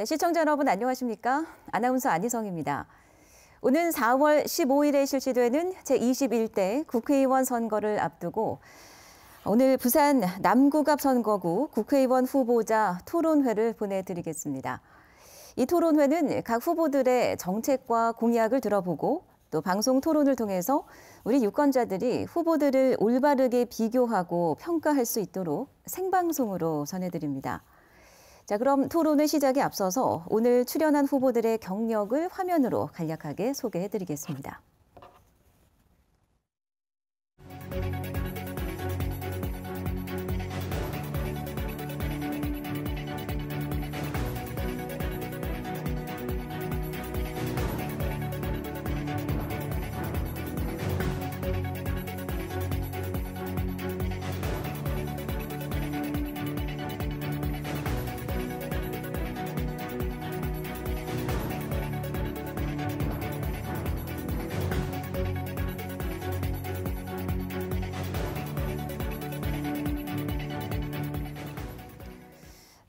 네, 시청자 여러분 안녕하십니까? 아나운서 안희성입니다. 오는 4월 15일에 실시되는 제21대 국회의원 선거를 앞두고 오늘 부산 남구갑 선거구 국회의원 후보자 토론회를 보내드리겠습니다. 이 토론회는 각 후보들의 정책과 공약을 들어보고 또 방송 토론을 통해서 우리 유권자들이 후보들을 올바르게 비교하고 평가할 수 있도록 생방송으로 전해드립니다. 자, 그럼 토론회 시작에 앞서서 오늘 출연한 후보들의 경력을 화면으로 간략하게 소개해드리겠습니다.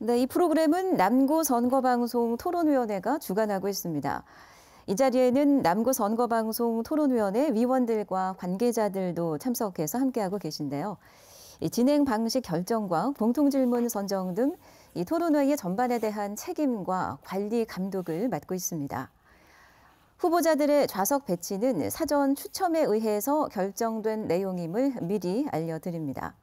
네, 이 프로그램은 남구선거방송 토론위원회가 주관하고 있습니다. 이 자리에는 남구선거방송 토론위원회 위원들과 관계자들도 참석해서 함께하고 계신데요. 이 진행 방식 결정과 공통질문 선정 등 이 토론회의 전반에 대한 책임과 관리 감독을 맡고 있습니다. 후보자들의 좌석 배치는 사전 추첨에 의해서 결정된 내용임을 미리 알려드립니다.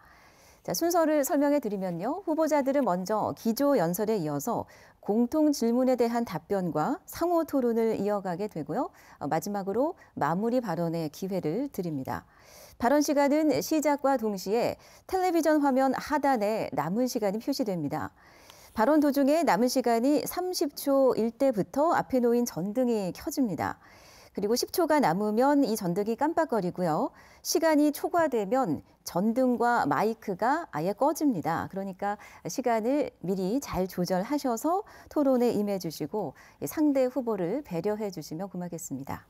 자, 순서를 설명해 드리면요. 후보자들은 먼저 기조 연설에 이어서 공통 질문에 대한 답변과 상호 토론을 이어가게 되고요. 마지막으로 마무리 발언의 기회를 드립니다. 발언 시간은 시작과 동시에 텔레비전 화면 하단에 남은 시간이 표시됩니다. 발언 도중에 남은 시간이 30초일 때부터 앞에 놓인 전등이 켜집니다. 그리고 10초가 남으면 이 전등이 깜빡거리고요. 시간이 초과되면 전등과 마이크가 아예 꺼집니다. 그러니까 시간을 미리 잘 조절하셔서 토론에 임해 주시고 상대 후보를 배려해 주시면 고맙겠습니다.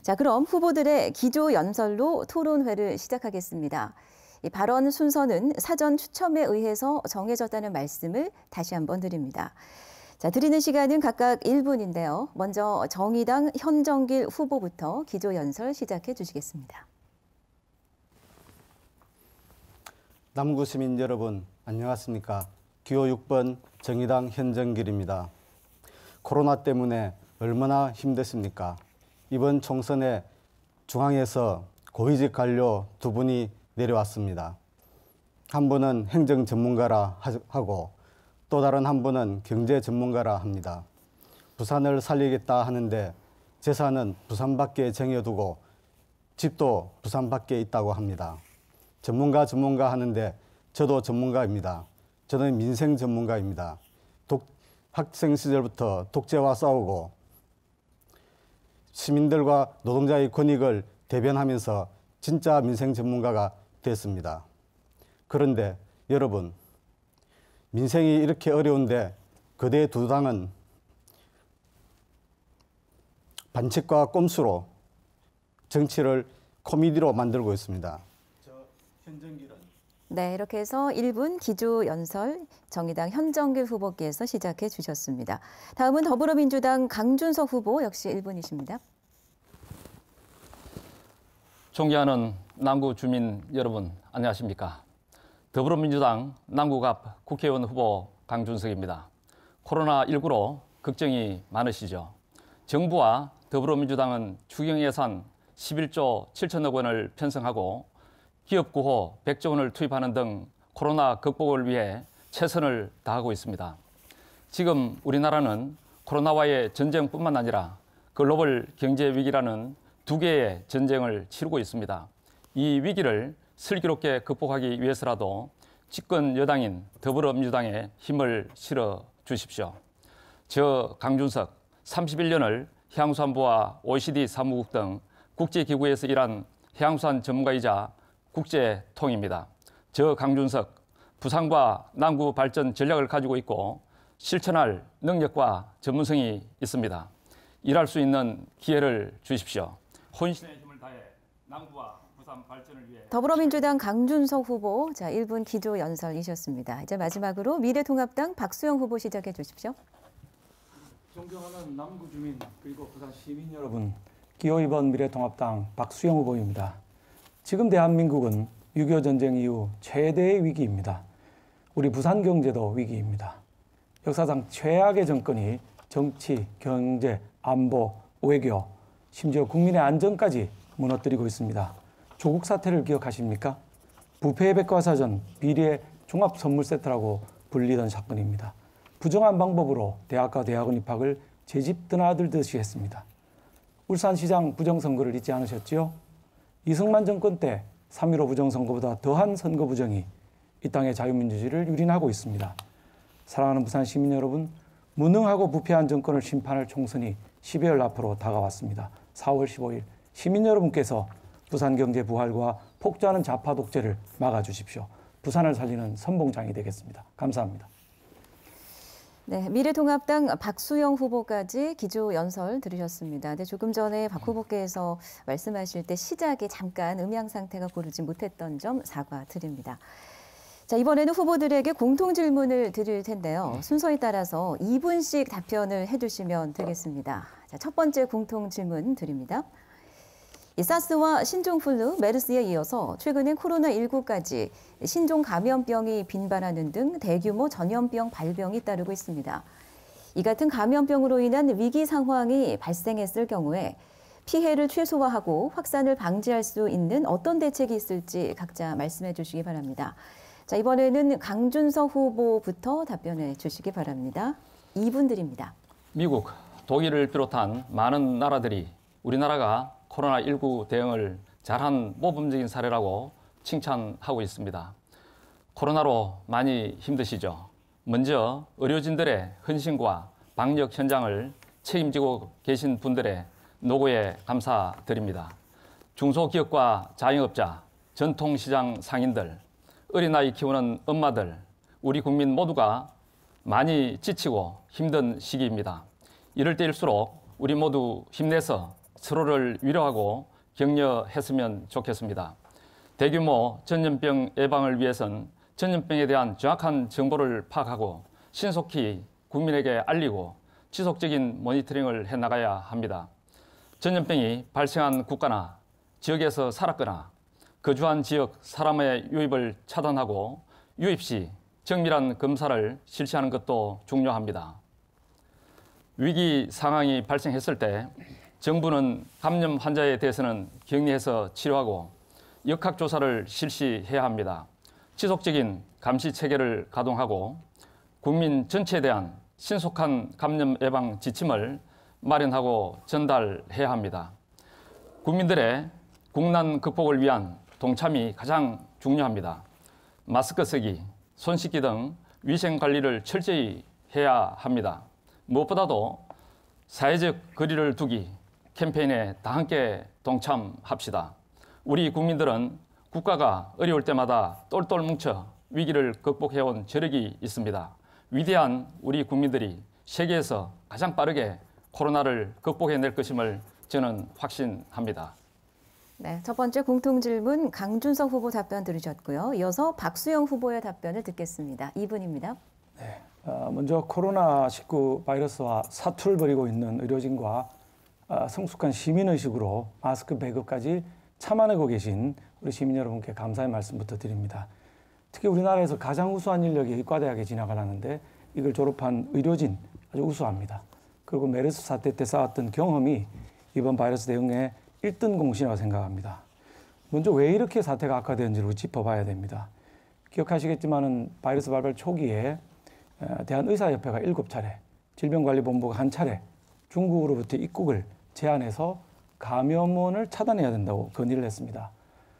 자, 그럼 후보들의 기조 연설로 토론회를 시작하겠습니다. 이 발언 순서는 사전 추첨에 의해서 정해졌다는 말씀을 다시 한번 드립니다. 자, 드리는 시간은 각각 1분인데요. 먼저 정의당 현정길 후보부터 기조 연설 시작해 주시겠습니다. 남구 시민 여러분, 안녕하십니까? 기호 6번 정의당 현정길입니다. 코로나 때문에 얼마나 힘드십니까? 이번 총선에 중앙에서 고위직 관료 2분이 내려왔습니다. 한 분은 행정 전문가라 하고 또 다른 한 분은 경제 전문가라 합니다. 부산을 살리겠다 하는데 재산은 부산 밖에 쟁여두고 집도 부산 밖에 있다고 합니다. 전문가 하는데 저도 전문가입니다. 저는 민생 전문가입니다. 학생 시절부터 독재와 싸우고 시민들과 노동자의 권익을 대변하면서 진짜 민생 전문가가 됐습니다. 그런데 여러분, 민생이 이렇게 어려운데 거대 두 당은 반칙과 꼼수로 정치를 코미디로 만들고 있습니다. 현정길은 네, 이렇게 해서 1분 기조 연설 정의당 현정길 후보께서 시작해 주셨습니다. 다음은 더불어민주당 강준석 후보 역시 1분이십니다. 존경하는 남구 주민 여러분, 안녕하십니까? 더불어민주당 남구갑 국회의원 후보 강준석입니다. 코로나19로 걱정이 많으시죠? 정부와 더불어민주당은 추경예산 11조 7천억 원을 편성하고 기업 구호 100조 원을 투입하는 등 코로나 극복을 위해 최선을 다하고 있습니다. 지금 우리나라는 코로나와의 전쟁뿐만 아니라 글로벌 경제 위기라는 두 개의 전쟁을 치르고 있습니다. 이 위기를 슬기롭게 극복하기 위해서라도 집권 여당인 더불어민주당에 힘을 실어 주십시오. 저 강준석 31년을 해양수산부와 OECD 사무국 등 국제기구에서 일한 해양수산 전문가이자 국제통입니다. 저 강준석, 부산과 남구 발전 전략을 가지고 있고 실천할 능력과 전문성이 있습니다. 일할 수 있는 기회를 주십시오. 혼신의 힘을 다해 남구와 부산 발전을 위해 더불어민주당 강준석 후보, 자 1분 기조 연설이셨습니다. 이제 마지막으로 미래통합당 박수영 후보 시작해 주십시오. 존경하는 남구 주민 그리고 부산 시민 여러분, 기호 2번 미래통합당 박수영 후보입니다. 지금 대한민국은 6.25 전쟁 이후 최대의 위기입니다. 우리 부산 경제도 위기입니다. 역사상 최악의 정권이 정치, 경제, 안보, 외교, 심지어 국민의 안전까지 무너뜨리고 있습니다. 조국 사태를 기억하십니까? 부패의 백과사전, 비리의 종합선물세트라고 불리던 사건입니다. 부정한 방법으로 대학과 대학원 입학을 제 집 드나들듯이 했습니다. 울산시장 부정선거를 잊지 않으셨지요? 이승만 정권 때 3.15 부정선거보다 더한 선거 부정이 이 땅의 자유민주주의를 유린하고 있습니다. 사랑하는 부산 시민 여러분, 무능하고 부패한 정권을 심판할 총선이 12월 앞으로 다가왔습니다. 4월 15일 시민 여러분께서 부산 경제 부활과 폭주하는 좌파 독재를 막아주십시오. 부산을 살리는 선봉장이 되겠습니다. 감사합니다. 네, 미래통합당 박수영 후보까지 기조 연설 들으셨습니다. 네, 조금 전에 박 후보께서 말씀하실 때 시작에 잠깐 음향 상태가 고르지 못했던 점 사과드립니다. 자, 이번에는 후보들에게 공통 질문을 드릴 텐데요. 순서에 따라서 2분씩 답변을 해주시면 되겠습니다. 자, 첫 번째 공통 질문 드립니다. 이 사스와 신종플루, 메르스에 이어서 최근엔 코로나19까지 신종 감염병이 빈발하는 등 대규모 전염병 발병이 따르고 있습니다. 이 같은 감염병으로 인한 위기 상황이 발생했을 경우에 피해를 최소화하고 확산을 방지할 수 있는 어떤 대책이 있을지 각자 말씀해 주시기 바랍니다. 자, 이번에는 강준석 후보부터 답변해 주시기 바랍니다. 2분 드립니다. 미국, 독일을 비롯한 많은 나라들이 우리나라가 코로나19 대응을 잘한 모범적인 사례라고 칭찬하고 있습니다. 코로나로 많이 힘드시죠? 먼저 의료진들의 헌신과 방역 현장을 책임지고 계신 분들의 노고에 감사드립니다. 중소기업과 자영업자, 전통시장 상인들, 어린아이 키우는 엄마들, 우리 국민 모두가 많이 지치고 힘든 시기입니다. 이럴 때일수록 우리 모두 힘내서 서로를 위로하고 격려했으면 좋겠습니다. 대규모 전염병 예방을 위해선 전염병에 대한 정확한 정보를 파악하고 신속히 국민에게 알리고 지속적인 모니터링을 해나가야 합니다. 전염병이 발생한 국가나 지역에서 살았거나 거주한 지역 사람의 유입을 차단하고 유입 시 정밀한 검사를 실시하는 것도 중요합니다. 위기 상황이 발생했을 때 정부는 감염 환자에 대해서는 격리해서 치료하고 역학조사를 실시해야 합니다. 지속적인 감시 체계를 가동하고 국민 전체에 대한 신속한 감염 예방 지침을 마련하고 전달해야 합니다. 국민들의 국난 극복을 위한 동참이 가장 중요합니다. 마스크 쓰기, 손 씻기 등 위생 관리를 철저히 해야 합니다. 무엇보다도 사회적 거리를 두기 캠페인에 다 함께 동참합시다. 우리 국민들은 국가가 어려울 때마다 똘똘 뭉쳐 위기를 극복해온 저력이 있습니다. 위대한 우리 국민들이 세계에서 가장 빠르게 코로나를 극복해낼 것임을 저는 확신합니다. 네, 첫 번째 공통 질문 강준석 후보 답변 들으셨고요. 이어서 박수영 후보의 답변을 듣겠습니다. 2분입니다. 네, 먼저 코로나19 바이러스와 사투를 벌이고 있는 의료진과 성숙한 시민의식으로 마스크 배급까지 참아내고 계신 우리 시민 여러분께 감사의 말씀부터 드립니다. 특히 우리나라에서 가장 우수한 인력이 의과대학에 진학을 하는데 이걸 졸업한 의료진 아주 우수합니다. 그리고 메르스 사태 때 쌓았던 경험이 이번 바이러스 대응의 1등 공신이라고 생각합니다. 먼저 왜 이렇게 사태가 악화되는지를 짚어봐야 됩니다. 기억하시겠지만은 바이러스 발발 초기에 대한의사협회가 7차례, 질병관리본부가 1차례 중국으로부터 입국을 제한해서 감염원을 차단해야 된다고 건의를 했습니다.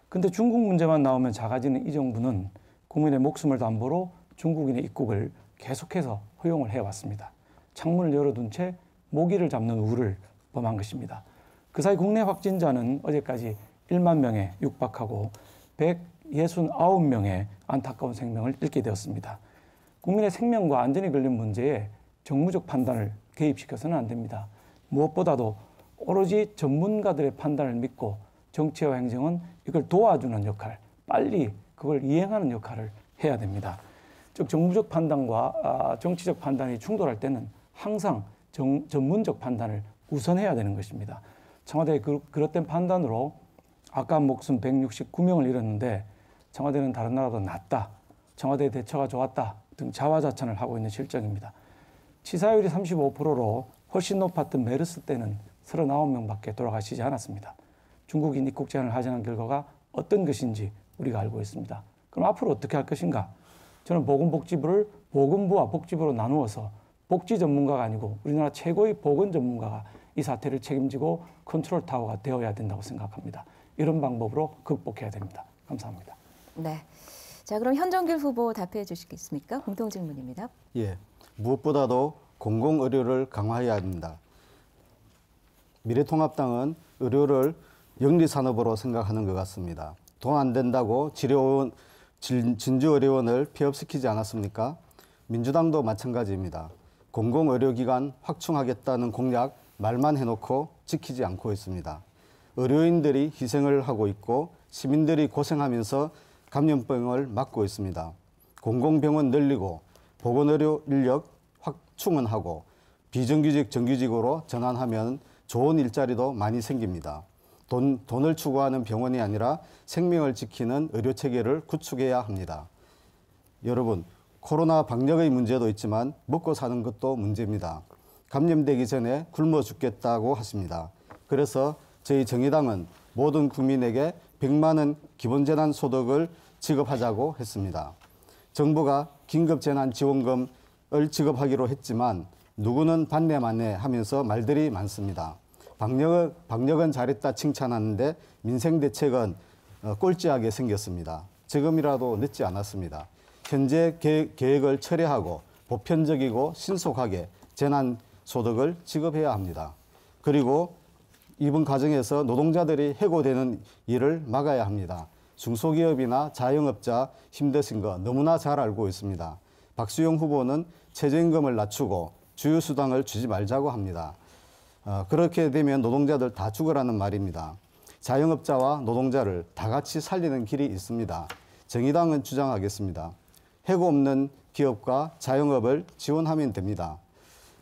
근데 중국 문제만 나오면 작아지는 이 정부는 국민의 목숨을 담보로 중국인의 입국을 계속해서 허용을 해왔습니다. 창문을 열어둔 채 모기를 잡는 우를 범한 것입니다. 그 사이 국내 확진자는 어제까지 1만 명에 육박하고 169명의 안타까운 생명을 잃게 되었습니다. 국민의 생명과 안전이 걸린 문제에 정무적 판단을 개입시켜서는 안 됩니다. 무엇보다도 오로지 전문가들의 판단을 믿고 정치와 행정은 이걸 도와주는 역할, 빨리 그걸 이행하는 역할을 해야 됩니다. 즉 정무적 판단과 정치적 판단이 충돌할 때는 항상 전문적 판단을 우선해야 되는 것입니다. 청와대의 그릇된 판단으로 아까운 목숨 169명을 잃었는데 청와대는 다른 나라보다 낫다, 청와대의 대처가 좋았다 등 자화자찬을 하고 있는 실정입니다. 치사율이 35%로 훨씬 높았던 메르스 때는 39명밖에 돌아가시지 않았습니다. 중국인 입국 제한을 하자는 결과가 어떤 것인지 우리가 알고 있습니다. 그럼 앞으로 어떻게 할 것인가? 저는 보건복지부를 보건부와 복지부로 나누어서 복지 전문가가 아니고 우리나라 최고의 보건 전문가가 이 사태를 책임지고 컨트롤 타워가 되어야 된다고 생각합니다. 이런 방법으로 극복해야 됩니다. 감사합니다. 네. 자, 그럼 현정길 후보 답해 주시겠습니까? 공통 질문입니다. 예, 무엇보다도 공공의료를 강화해야 합니다. 미래통합당은 의료를 영리산업으로 생각하는 것 같습니다. 돈 안 된다고 진주의료원을 폐업시키지 않았습니까? 민주당도 마찬가지입니다. 공공의료기관 확충하겠다는 공약 말만 해놓고 지키지 않고 있습니다. 의료인들이 희생을 하고 있고 시민들이 고생하면서 감염병을 막고 있습니다. 공공병원 늘리고 보건의료 인력 확충은 하고 비정규직 정규직으로 전환하면 좋은 일자리도 많이 생깁니다. 돈을 추구하는 병원이 아니라 생명을 지키는 의료체계를 구축해야 합니다. 여러분, 코로나 방역의 문제도 있지만 먹고 사는 것도 문제입니다. 감염되기 전에 굶어 죽겠다고 하십니다. 그래서 저희 정의당은 모든 국민에게 100만 원 기본재난소득을 지급하자고 했습니다. 정부가 긴급재난지원금을 지급하기로 했지만 누구는 반대 만에 하면서 말들이 많습니다. 방역은 잘했다 칭찬하는데 민생대책은 꼴찌하게 생겼습니다. 지금이라도 늦지 않았습니다. 현재 계획을 철회하고 보편적이고 신속하게 재난소득을 지급해야 합니다. 그리고 이번 과정에서 노동자들이 해고되는 일을 막아야 합니다. 중소기업이나 자영업자 힘드신 거 너무나 잘 알고 있습니다. 박수영 후보는 최저임금을 낮추고 주휴수당을 주지 말자고 합니다. 그렇게 되면 노동자들 다 죽으라는 말입니다. 자영업자와 노동자를 다 같이 살리는 길이 있습니다. 정의당은 주장하겠습니다. 해고 없는 기업과 자영업을 지원하면 됩니다.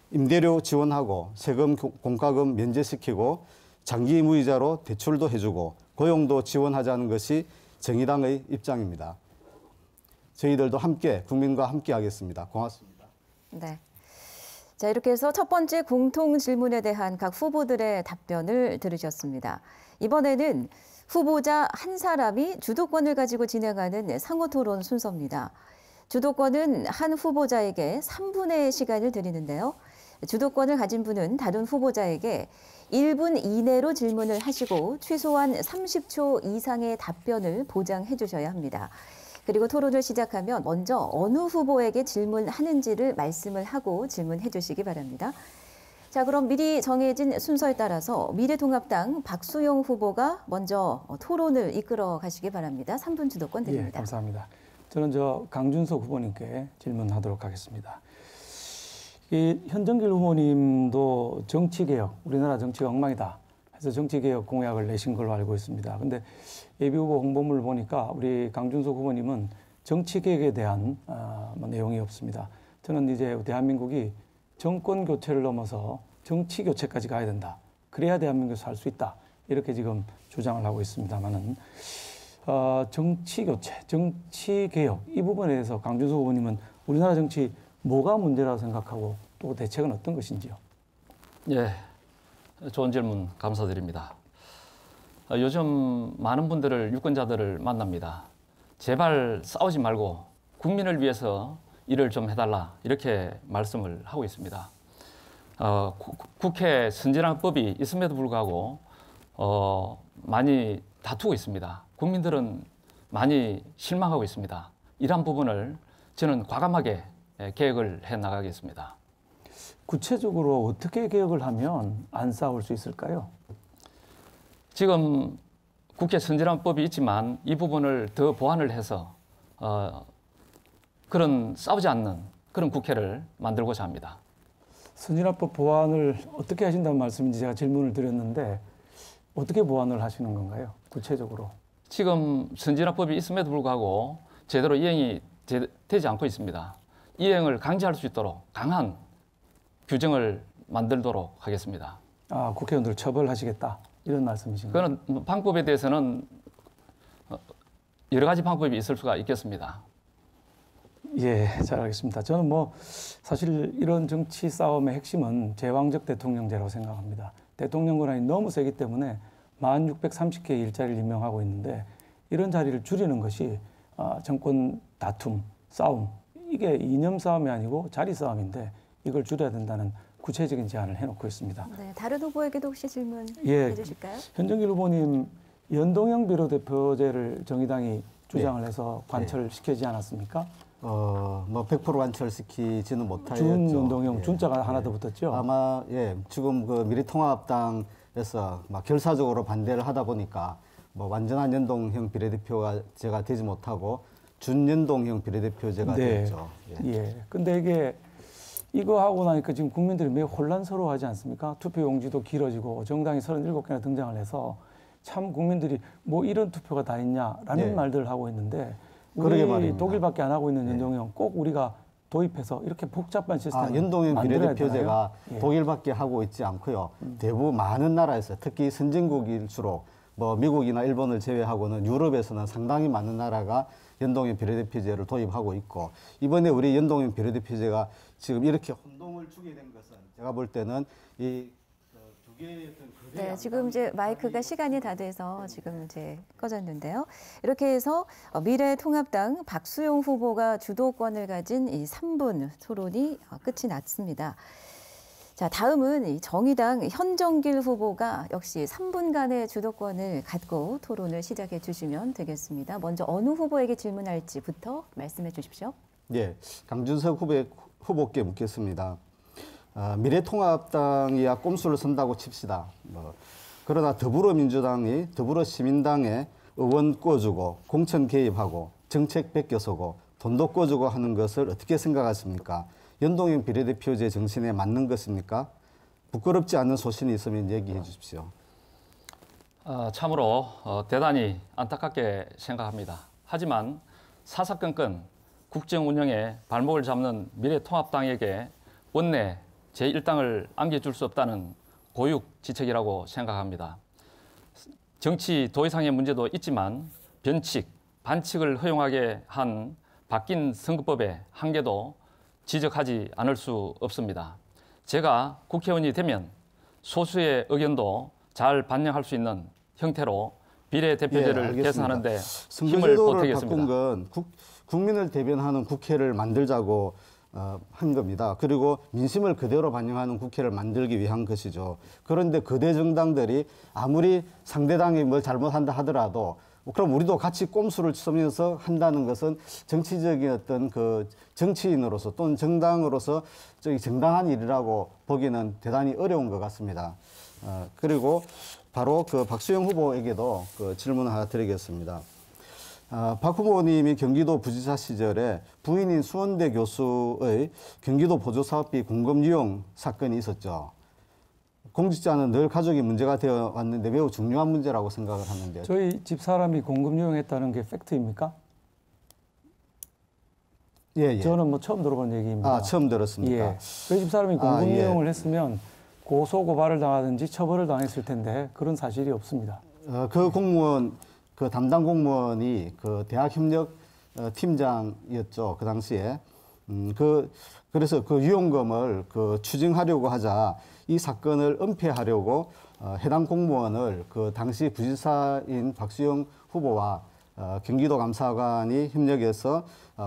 임대료 지원하고 세금 공과금 면제시키고 장기 무이자로 대출도 해주고 고용도 지원하자는 것이 정의당의 입장입니다. 저희들도 함께 국민과 함께 하겠습니다. 고맙습니다. 네. 자, 이렇게 해서 첫 번째 공통 질문에 대한 각 후보들의 답변을 들으셨습니다. 이번에는 후보자 한 사람이 주도권을 가지고 진행하는 상호 토론 순서입니다. 주도권은 한 후보자에게 3분의 시간을 드리는데요. 주도권을 가진 분은 다른 후보자에게 1분 이내로 질문을 하시고 최소한 30초 이상의 답변을 보장해 주셔야 합니다. 그리고 토론을 시작하면 먼저 어느 후보에게 질문하는지를 말씀을 하고 질문해 주시기 바랍니다. 자, 그럼 미리 정해진 순서에 따라서 미래통합당 박수영 후보가 먼저 토론을 이끌어 가시기 바랍니다. 3분 주도권 드립니다. 예, 감사합니다. 저는 강준석 후보님께 질문하도록 하겠습니다. 이 현정길 후보님도 정치개혁, 우리나라 정치가 엉망이다 해서 정치개혁 공약을 내신 걸로 알고 있습니다. 근데 예비후보 홍보물을 보니까 우리 강준석 후보님은 정치개혁에 대한 내용이 없습니다. 저는 이제 대한민국이 정권 교체를 넘어서 정치 교체까지 가야 된다. 그래야 대한민국에서 살 수 있다. 이렇게 지금 주장을 하고 있습니다만은 정치 교체, 정치 개혁 이 부분에 대해서 강준석 후보님은 우리나라 정치 뭐가 문제라고 생각하고 또 대책은 어떤 것인지요? 예, 좋은 질문 감사드립니다. 요즘 많은 분들을 유권자들을 만납니다. 제발 싸우지 말고 국민을 위해서 일을 좀 해달라 이렇게 말씀을 하고 있습니다. 국회 선진화법이 있음에도 불구하고 많이 다투고 있습니다. 국민들은 많이 실망하고 있습니다. 이러한 부분을 저는 과감하게 개혁을 해 나가겠습니다. 구체적으로 어떻게 개혁을 하면 안 싸울 수 있을까요? 지금 국회 선진화법이 있지만 이 부분을 더 보완을 해서 그런 싸우지 않는 그런 국회를 만들고자 합니다. 선진화법 보완을 어떻게 하신다는 말씀인지 제가 질문을 드렸는데 어떻게 보완을 하시는 건가요? 구체적으로. 지금 선진화법이 있음에도 불구하고 제대로 이행이 되지 않고 있습니다. 이행을 강제할 수 있도록 강한 규정을 만들도록 하겠습니다. 아, 국회의원들 처벌하시겠다 이런 말씀이신가요? 그런 방법에 대해서는 여러 가지 방법이 있을 수가 있겠습니다. 예, 잘 알겠습니다. 저는 뭐 사실 이런 정치 싸움의 핵심은 제왕적 대통령제라고 생각합니다. 대통령 권한이 너무 세기 때문에 1630개의 일자리를 임명하고 있는데 이런 자리를 줄이는 것이 정권 다툼, 싸움, 이게 이념 싸움이 아니고 자리 싸움인데 이걸 줄여야 된다는 구체적인 제안을 해놓고 있습니다. 네, 다른 후보에게도 혹시 질문 예, 해주실까요? 현정길 후보님 연동형 비례대표제를 정의당이 주장을 해서 관철시키지 않았습니까? 뭐 100% 관철시키지는 못하였죠. 준연동형 예. 준자가 하나 더 붙었죠. 아마 지금 그 미래통합당에서 막 결사적으로 반대를 하다 보니까 뭐 완전한 연동형 비례대표제가 되지 못하고 준연동형 비례대표제가 됐죠. 예. 근데 이거 하고 나니까 지금 국민들이 매우 혼란스러워하지 않습니까? 투표용지도 길어지고 정당이 37개나 등장을 해서 참 국민들이 뭐 이런 투표가 다 있냐라는 말들을 하고 있는데 그러게 우리 말입니다. 독일밖에 안 하고 있는 연동형 꼭 우리가 도입해서 이렇게 복잡한 시스템을 연동형 만들어야 비례대표제가 되나요? 독일밖에 하고 있지 않고요. 대부분 많은 나라에서 특히 선진국일수록 뭐 미국이나 일본을 제외하고는 유럽에서는 상당히 많은 나라가 연동형 비례대표제를 도입하고 있고 이번에 우리 연동형 비례대표제가 지금 이렇게 혼동을 주게 된 것은 제가 볼 때는 이 두 개의 어떤 거대 네, 지금 이제 마이크가 시간이 다 돼서 지금 이제 꺼졌는데요. 이렇게 해서 미래통합당 박수용 후보가 주도권을 가진 이 3분 토론이 끝이 났습니다. 자, 다음은 이 정의당 현정길 후보가 역시 3분간의 주도권을 갖고 토론을 시작해 주시면 되겠습니다. 먼저 어느 후보에게 질문할지부터 말씀해 주십시오. 예, 강준석 후보께 묻겠습니다. 미래통합당이야 꼼수를 쓴다고 칩시다. 그러나 더불어민주당이 더불어시민당에 의원 꿔주고 공천 개입하고 정책 베껴서고 돈도 꿔주고 하는 것을 어떻게 생각하십니까? 연동형 비례대표제 정신에 맞는 것입니까? 부끄럽지 않은 소신이 있으면 얘기해 주십시오. 참으로 대단히 안타깝게 생각합니다. 하지만 사사건건 국정 운영에 발목을 잡는 미래통합당에게 원내 제1당을 안겨줄 수 없다는 고육지책이라고 생각합니다. 정치 도의상의 문제도 있지만 변칙, 반칙을 허용하게 한 바뀐 선거법의 한계도 지적하지 않을 수 없습니다. 제가 국회의원이 되면 소수의 의견도 잘 반영할 수 있는 형태로 비례대표제를 개선하는 데 힘을 보태겠습니다. 바꾼 건 국민을 대변하는 국회를 만들자고 한 겁니다. 그리고 민심을 그대로 반영하는 국회를 만들기 위한 것이죠. 그런데 거대 정당들이 아무리 상대당이 뭘 잘못한다 하더라도 그럼 우리도 같이 꼼수를 쓰면서 한다는 것은 정치적인 어떤 그 정치인으로서 또는 정당으로서 정당한 일이라고 보기는 대단히 어려운 것 같습니다. 그리고 바로 그 박수영 후보에게도 그 질문을 하나 드리겠습니다. 박 후보님이 경기도 부지사 시절에 부인인 수원대 교수의 경기도 보조사업비 공급 유용 사건이 있었죠. 공직자는 늘 가족이 문제가 되어 왔는데 매우 중요한 문제라고 생각을 하는데 저희 집사람이 공급 유용했다는 게 팩트입니까? 예. 저는 뭐 처음 들어본 얘기입니다. 처음 들었습니까? 예. 저희 집사람이 공급 예. 유용을 했으면 고소 고발을 당하든지 처벌을 당했을 텐데 그런 사실이 없습니다. 그 공무원, 그 담당 공무원이 그 대학협력 팀장이었죠. 그 당시에. 그래서 그 유용금을 추징하려고 하자 이 사건을 은폐하려고 해당 공무원을 그 당시 부지사인 박수영 후보와 경기도 감사관이 협력해서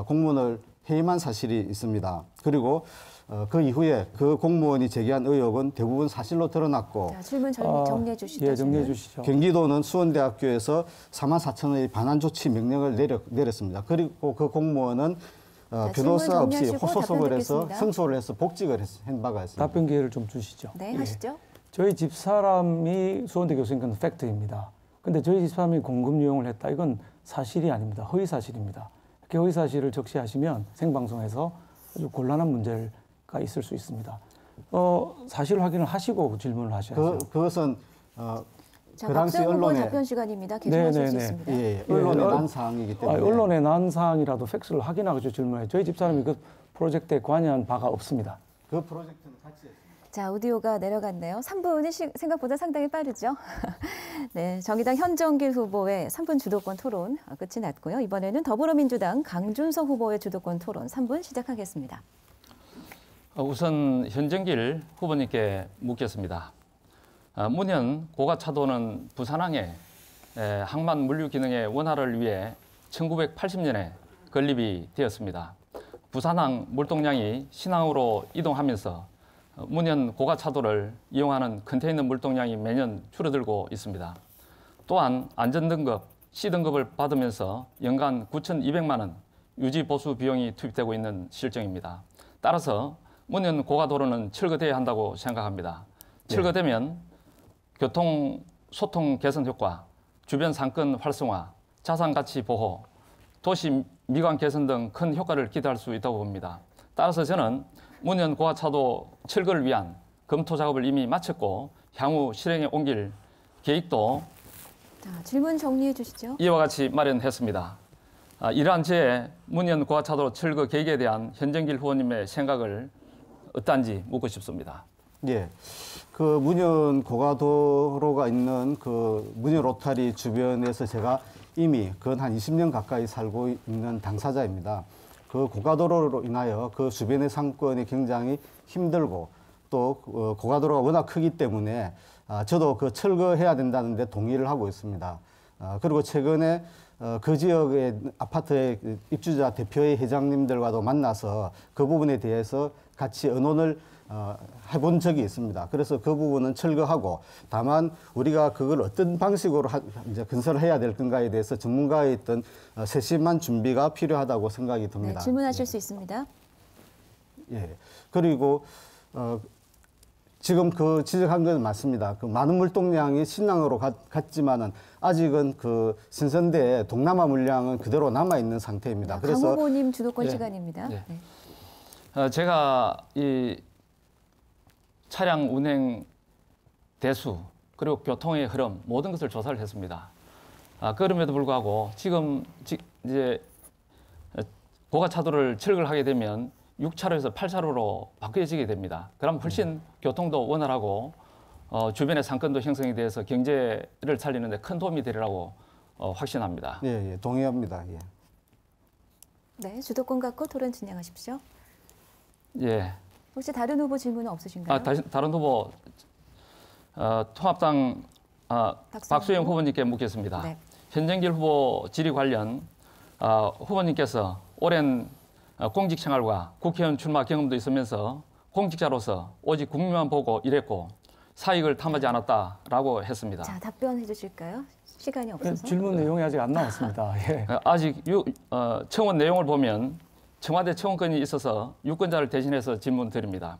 공문을 해임한 사실이 있습니다. 그리고 그 이후에 그 공무원이 제기한 의혹은 대부분 사실로 드러났고 자, 질문 정리해 주시죠. 예, 정리해 주시죠. 경기도는 수원대학교에서 4만 4천 원의 반환 조치 명령을 내렸습니다. 그리고 그 공무원은 변호사 없이 정리하시고 소속을 해서 답변 승소를 해서 복직을 한 바가 있습니다. 답변 기회를 좀 주시죠. 네, 예. 하시죠. 저희 집사람이 수원대 교수인 건 팩트입니다. 근데 저희 집사람이 공급 유용을 했다. 이건 사실이 아닙니다. 허위 사실입니다. 이렇게 허위 사실을 적시하시면 생방송에서 아주 곤란한 문제가 있을 수 있습니다. 사실 확인을 하시고 질문을 하셔야죠. 그것은 자, 그 당시 박수영 후보 언론에 답변 시간입니다. 계속하실 수 네네네. 있습니다. 예, 언론에 난 사항이기 때문에 언론에 난 사항이라도 팩스를 확인하고 질문해요. 저희 집사람이 그 프로젝트에 관여한 바가 없습니다. 그 프로젝트는 같이 했습니다. 자, 오디오가 내려갔네요. 3분이 생각보다 상당히 빠르죠. 네, 정의당 현정길 후보의 3분 주도권 토론 끝이 났고요. 이번에는 더불어민주당 강준석 후보의 주도권 토론 3분 시작하겠습니다. 우선 현정길 후보님께 묻겠습니다. 문현 고가차도는 부산항의 항만 물류 기능의 원활을 위해 1980년에 건립이 되었습니다. 부산항 물동량이 신항으로 이동하면서 문현 고가차도를 이용하는 컨테이너 물동량이 매년 줄어들고 있습니다. 또한 안전등급 C등급을 받으면서 연간 9,200만 원 유지 보수 비용이 투입되고 있는 실정입니다. 따라서 문현 고가도로는 철거돼야 한다고 생각합니다. 철거되면 교통 소통 개선 효과, 주변 상권 활성화, 자산 가치 보호, 도시 미관 개선 등 큰 효과를 기대할 수 있다고 봅니다. 따라서 저는 문현 고가차도 철거를 위한 검토 작업을 이미 마쳤고 향후 실행에 옮길 계획도 자, 질문 정리해 주시죠. 이와 같이 마련했습니다. 이러한 제 문현 고가차도 철거 계획에 대한 현정길 후보님의 생각을 어떤지 묻고 싶습니다. 예. 그 문현 고가도로가 있는 그 문현 로타리 주변에서 제가 이미 근 한 20년 가까이 살고 있는 당사자입니다. 그 고가도로로 인하여 그 주변의 상권이 굉장히 힘들고 또 고가도로가 워낙 크기 때문에 저도 그 철거해야 된다는데 동의를 하고 있습니다. 그리고 최근에 그 지역의 아파트의 입주자 대표회 회장님들과도 만나서 그 부분에 대해서 같이 의논을 해본 적이 있습니다. 그래서 그 부분은 철거하고 다만 우리가 그걸 어떤 방식으로 이제 건설을 해야 될 건가에 대해서 전문가의 어떤 세심한 준비가 필요하다고 생각이 듭니다. 네, 질문하실 수 있습니다. 예. 그리고 지금 그 지적한 건 맞습니다. 그 많은 물동량이 신항으로 갔지만은 아직은 그 신선대에 동남아 물량은 그대로 남아 있는 상태입니다. 강 후보님 주도권 시간입니다. 예. 네. 제가 이 차량 운행 대수 그리고 교통의 흐름 모든 것을 조사를 했습니다. 그럼에도 불구하고 지금 이제 고가차도를 철거를 하게 되면 6차로에서 8차로로 바뀌어지게 됩니다. 그럼 훨씬 교통도 원활하고 주변의 상권도 형성이 돼서 경제를 살리는 데 큰 도움이 되리라고 확신합니다. 예, 예, 동의합니다. 예. 네, 주도권 갖고 토론 진행하십시오. 예. 혹시 다른 후보 질문은 없으신가요? 다른 후보 통합당 박수영 후보님께 묻겠습니다. 네. 현정길 후보 질의 관련 후보님께서 오랜 공직 생활과 국회의원 출마 경험도 있으면서 공직자로서 오직 국민만 보고 일했고 사익을 탐하지 않았다라고 했습니다. 자, 답변해 주실까요? 시간이 없어서. 질문 내용이 아직 안 나왔습니다. 예. 아직 청원 내용을 보면 청와대 청원권이 있어서 유권자를 대신해서 질문 드립니다.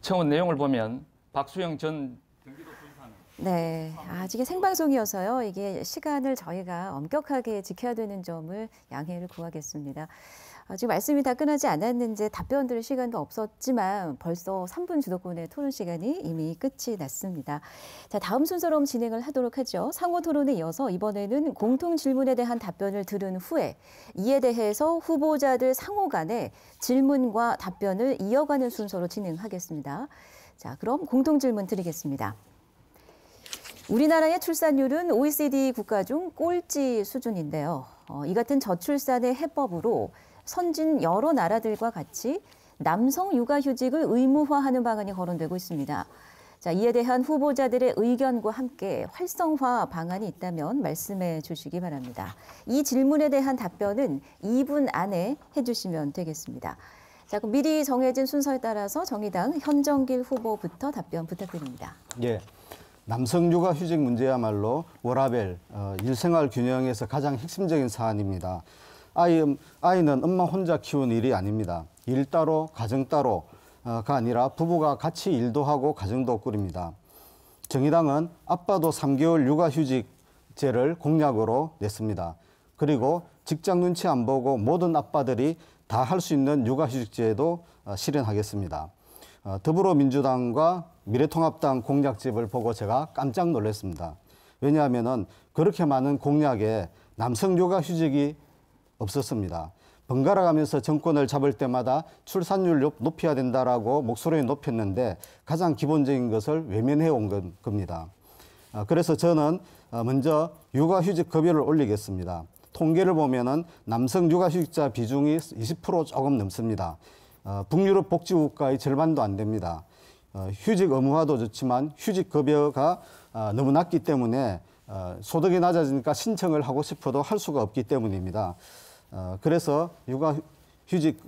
청원 내용을 보면 박수영 전 네, 아직 생방송이어서요. 이게 시간을 저희가 엄격하게 지켜야 되는 점을 양해를 구하겠습니다. 지금 말씀이 다 끝나지 않았는지 답변 드릴 시간도 없었지만 벌써 3분 주도권의 토론 시간이 이미 끝이 났습니다. 자, 다음 순서로 진행을 하도록 하죠. 상호 토론에 이어서 이번에는 공통 질문에 대한 답변을 들은 후에 이에 대해서 후보자들 상호 간에 질문과 답변을 이어가는 순서로 진행하겠습니다. 자, 그럼 공통 질문 드리겠습니다. 우리나라의 출산율은 OECD 국가 중 꼴찌 수준인데요. 이 같은 저출산의 해법으로 선진 여러 나라들과 같이 남성 육아휴직을 의무화하는 방안이 거론되고 있습니다. 자, 이에 대한 후보자들의 의견과 함께 활성화 방안이 있다면 말씀해 주시기 바랍니다. 이 질문에 대한 답변은 2분 안에 해주시면 되겠습니다. 자, 그럼 미리 정해진 순서에 따라서 정의당 현정길 후보부터 답변 부탁드립니다. 예. 남성 육아휴직 문제야말로 워라밸, 일생활 균형에서 가장 핵심적인 사안입니다. 아이는 엄마 혼자 키우는 일이 아닙니다. 일 따로, 가정 따로가 아니라 부부가 같이 일도 하고 가정도 꾸립니다. 정의당은 아빠도 3개월 육아휴직제를 공약으로 냈습니다. 그리고 직장 눈치 안 보고 모든 아빠들이 다 할 수 있는 육아휴직제도 실현하겠습니다. 더불어민주당과 미래통합당 공약집을 보고 제가 깜짝 놀랐습니다. 왜냐하면 그렇게 많은 공약에 남성 육아휴직이 없었습니다. 번갈아 가면서 정권을 잡을 때마다 출산율 높여야 된다라고 목소리를 높였는데 가장 기본적인 것을 외면해 온 겁니다. 그래서 저는 먼저 육아휴직 급여를 올리겠습니다. 통계를 보면은 남성 육아휴직자 비중이 20% 조금 넘습니다. 북유럽 복지국가의 절반도 안 됩니다. 휴직 의무화도 좋지만 휴직 급여가 너무 낮기 때문에 소득이 낮아지니까 신청을 하고 싶어도 할 수가 없기 때문입니다. 그래서 육아휴직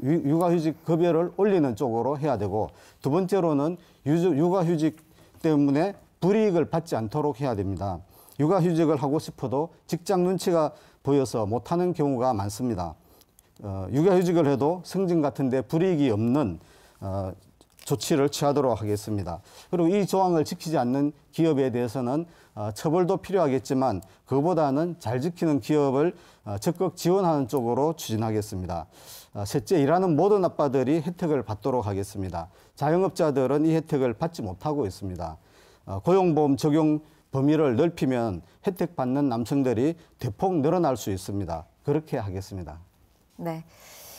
급여를 올리는 쪽으로 해야 되고, 두 번째로는 육아휴직 때문에 불이익을 받지 않도록 해야 됩니다. 육아휴직을 하고 싶어도 직장 눈치가 보여서 못하는 경우가 많습니다. 육아휴직을 해도 승진 같은 데 불이익이 없는 조치를 취하도록 하겠습니다. 그리고 이 조항을 지키지 않는 기업에 대해서는 처벌도 필요하겠지만 그보다는 잘 지키는 기업을 적극 지원하는 쪽으로 추진하겠습니다. 셋째, 일하는 모든 아빠들이 혜택을 받도록 하겠습니다. 자영업자들은 이 혜택을 받지 못하고 있습니다. 고용보험 적용 범위를 넓히면 혜택 받는 남성들이 대폭 늘어날 수 있습니다. 그렇게 하겠습니다. 네.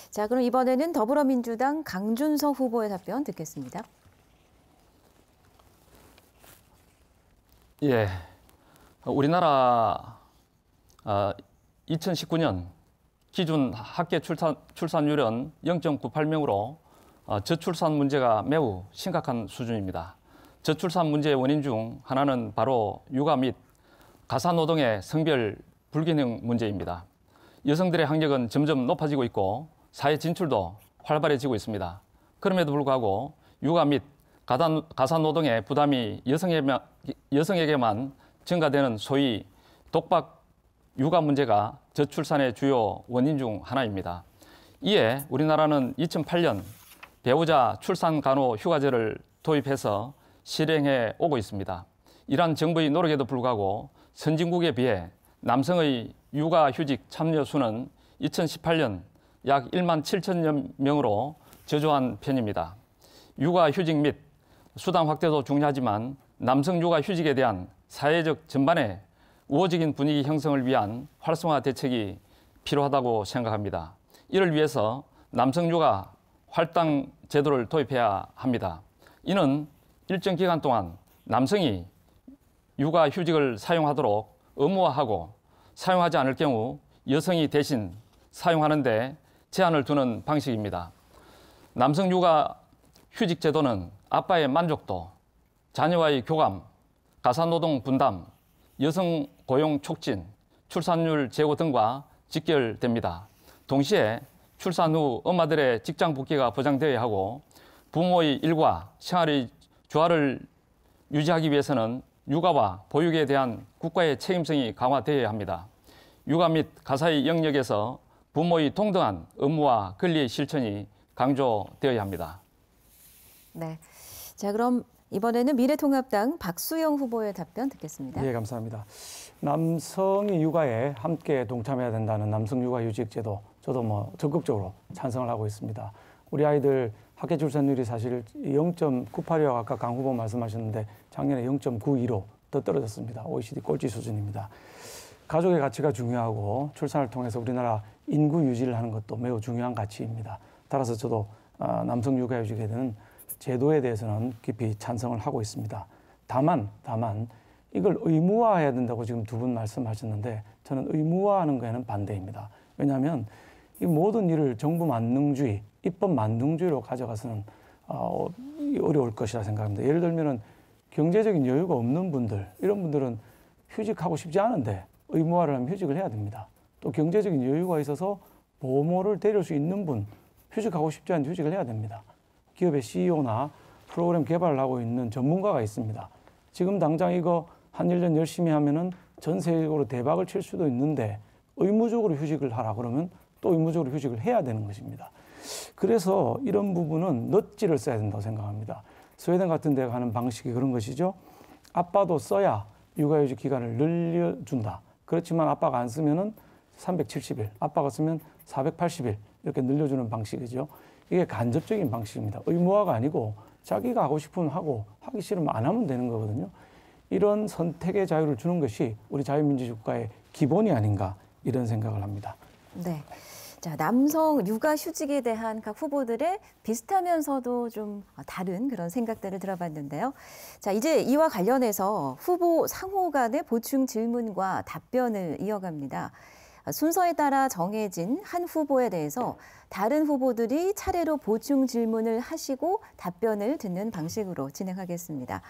자, 그럼 이번에는 더불어민주당 강준석 후보의 답변 듣겠습니다. 예, 우리나라 2019년 기준 합계 출산율은 0.98명으로 저출산 문제가 매우 심각한 수준입니다. 저출산 문제의 원인 중 하나는 바로 육아 및 가사노동의 성별 불균형 문제입니다. 여성들의 학력은 점점 높아지고 있고 사회 진출도 활발해지고 있습니다. 그럼에도 불구하고 육아 및 가사노동의 부담이 여성에게만 증가되는 소위 독박 육아 문제가 저출산의 주요 원인 중 하나입니다. 이에 우리나라는 2008년 배우자 출산 간호 휴가제를 도입해서 실행해 오고 있습니다. 이러한 정부의 노력에도 불구하고 선진국에 비해 남성의 육아휴직 참여 수는 2018년 약 1만 7천여 명으로 저조한 편입니다. 육아휴직 및 수당 확대도 중요하지만 남성 육아휴직에 대한 사회적 전반의 우호적인 분위기 형성을 위한 활성화 대책이 필요하다고 생각합니다. 이를 위해서 남성 육아 할당 제도를 도입해야 합니다. 이는 일정 기간 동안 남성이 육아휴직을 사용하도록 의무화하고 사용하지 않을 경우 여성이 대신 사용하는 데 제한을 두는 방식입니다. 남성 육아휴직 제도는 아빠의 만족도, 자녀와의 교감, 가사노동 분담, 여성 고용 촉진, 출산율 제고 등과 직결됩니다. 동시에 출산 후 엄마들의 직장 복귀가 보장되어야 하고 부모의 일과 생활의 조화를 유지하기 위해서는 육아와 보육에 대한 국가의 책임성이 강화되어야 합니다. 육아 및 가사의 영역에서 부모의 동등한 의무와 권리의 실천이 강조되어야 합니다. 네. 자, 그럼 이번에는 미래통합당 박수영 후보의 답변 듣겠습니다. 예, 감사합니다. 남성이 육아에 함께 동참해야 된다는 남성 육아휴직 제도, 저도 적극적으로 찬성을 하고 있습니다. 우리 아이들 학계 출산율이 사실 0.98이라고 아까 강 후보 말씀하셨는데 작년에 0.92로 더 떨어졌습니다. OECD 꼴찌 수준입니다. 가족의 가치가 중요하고 출산을 통해서 우리나라 인구 유지를 하는 것도 매우 중요한 가치입니다. 따라서 저도 남성 육아휴직에 대한 제도에 대해서는 깊이 찬성을 하고 있습니다. 다만 이걸 의무화해야 된다고 지금 두 분 말씀하셨는데 저는 의무화하는 거에는 반대입니다. 왜냐하면 이 모든 일을 정부 만능주의, 입법 만능주의로 가져가서는 어려울 것이라 생각합니다. 예를 들면은 경제적인 여유가 없는 분들, 이런 분들은 휴직하고 싶지 않은데 의무화를 하면 휴직을 해야 됩니다. 또 경제적인 여유가 있어서 보모를 데릴 수 있는 분, 휴직하고 싶지 않은데 휴직을 해야 됩니다. 기업의 CEO나 프로그램 개발을 하고 있는 전문가가 있습니다. 지금 당장 이거 한 1년 열심히 하면은 전 세계적으로 대박을 칠 수도 있는데 의무적으로 휴직을 하라 그러면 또 의무적으로 휴직을 해야 되는 것입니다. 그래서 이런 부분은 넛지를 써야 된다고 생각합니다. 스웨덴 같은 데가 하는 방식이 그런 것이죠. 아빠도 써야 육아휴직 기간을 늘려준다. 그렇지만 아빠가 안 쓰면은 370일, 아빠가 쓰면 480일 이렇게 늘려주는 방식이죠. 이게 간접적인 방식입니다. 의무화가 아니고 자기가 하고 싶으면 하고 하기 싫으면 안 하면 되는 거거든요. 이런 선택의 자유를 주는 것이 우리 자유민주주의 국가의 기본이 아닌가 이런 생각을 합니다. 네. 자, 남성 육아휴직에 대한 각 후보들의 비슷하면서도 좀 다른 그런 생각들을 들어봤는데요. 자, 이제 이와 관련해서 후보 상호 간의 보충 질문과 답변을 이어갑니다. 순서에 따라 정해진 한 후보에 대해서 다른 후보들이 차례로 보충 질문을 하시고 답변을 듣는 방식으로 진행하겠습니다.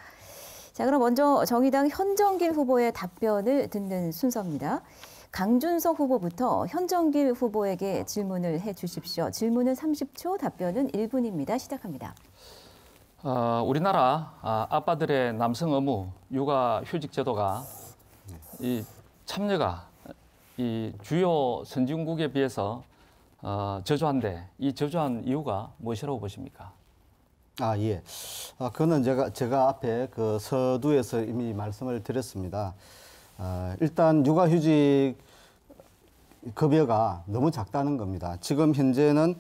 자, 그럼 먼저 정의당 현정길 후보의 답변을 듣는 순서입니다. 강준석 후보부터 현정길 후보에게 질문을 해 주십시오. 질문은 30초, 답변은 1분입니다. 시작합니다. 우리나라 아빠들의 남성 의무 육아휴직 제도가 이 참여가 이 주요 선진국에 비해서 저조한데 이 저조한 이유가 무엇이라고 보십니까? 예. 그거는 제가 앞에 그 서두에서 이미 말씀을 드렸습니다. 일단 육아휴직 급여가 너무 작다는 겁니다. 지금 현재는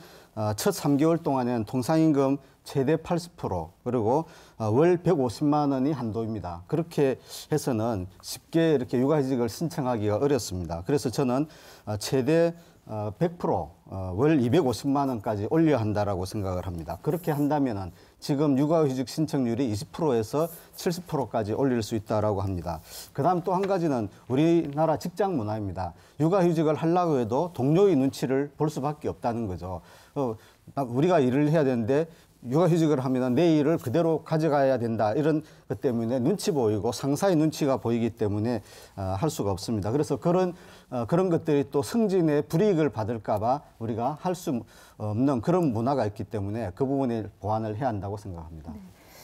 첫 3개월 동안에는 통상임금 최대 80% 그리고 월 150만 원이 한도입니다. 그렇게 해서는 쉽게 이렇게 육아휴직을 신청하기가 어렵습니다. 그래서 저는 최대 100%, 월 250만 원까지 올려야 한다라고 생각을 합니다. 그렇게 한다면은 지금 육아휴직 신청률이 20%에서 70%까지 올릴 수 있다라고 합니다. 그다음 또 한 가지는 우리나라 직장 문화입니다. 육아휴직을 하려고 해도 동료의 눈치를 볼 수밖에 없다는 거죠. 우리가 일을 해야 되는데 육아휴직을 하면 내 일을 그대로 가져가야 된다. 이런 것 때문에 눈치 보이고 상사의 눈치가 보이기 때문에 할 수가 없습니다. 그래서 그런 것들이 또 승진에 불이익을 받을까 봐 우리가 할 수 없는 그런 문화가 있기 때문에 그 부분을 보완을 해야 한다고 생각합니다. 네.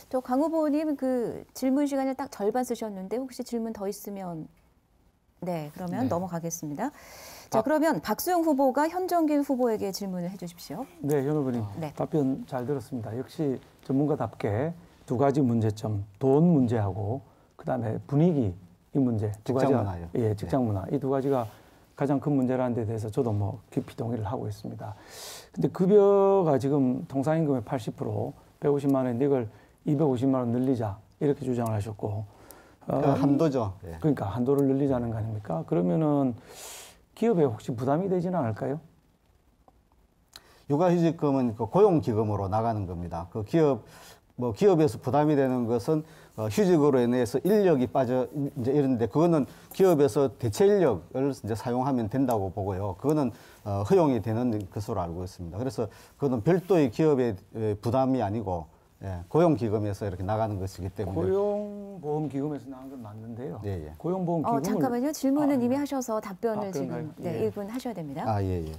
저 강 후보님 그 질문 시간을 딱 절반 쓰셨는데 혹시 질문 더 있으면 네, 그러면 넘어가겠습니다. 자, 그러면 박수영 후보가 현정길 후보에게 질문을 해 주십시오. 네, 현 후보님 네. 답변 잘 들었습니다. 역시 전문가답게 두 가지 문제점, 돈 문제하고 그다음에 분위기 이 문제 두 직장 가지가 문화요. 예, 직장 문화 이 두 가지가 가장 큰 문제라는 데 대해서 저도 뭐 깊이 동의를 하고 있습니다. 근데 급여가 지금 통상임금의 80%, 150만 원인데 이걸 250만 원 늘리자 이렇게 주장을 하셨고 한도죠. 예. 그러니까 한도를 늘리자는 거 아닙니까? 그러면은 기업에 혹시 부담이 되지는 않을까요? 육아휴직금은 그 고용기금으로 나가는 겁니다. 그 기업에서 부담이 되는 것은 휴직으로 인해서 인력이 빠져 이제 이런데 그거는 기업에서 대체 인력을 이제 사용하면 된다고 보고요. 그거는 허용이 되는 것으로 알고 있습니다. 그래서 그거는 별도의 기업의 부담이 아니고 고용기금에서 이렇게 나가는 것이기 때문에 고용보험기금에서 나간 건 맞는데요. 예. 고용보험기금은 잠깐만요. 질문은 이미 하셔서 답변을 지금 그런가요? 예. 1분 하셔야 됩니다. 예.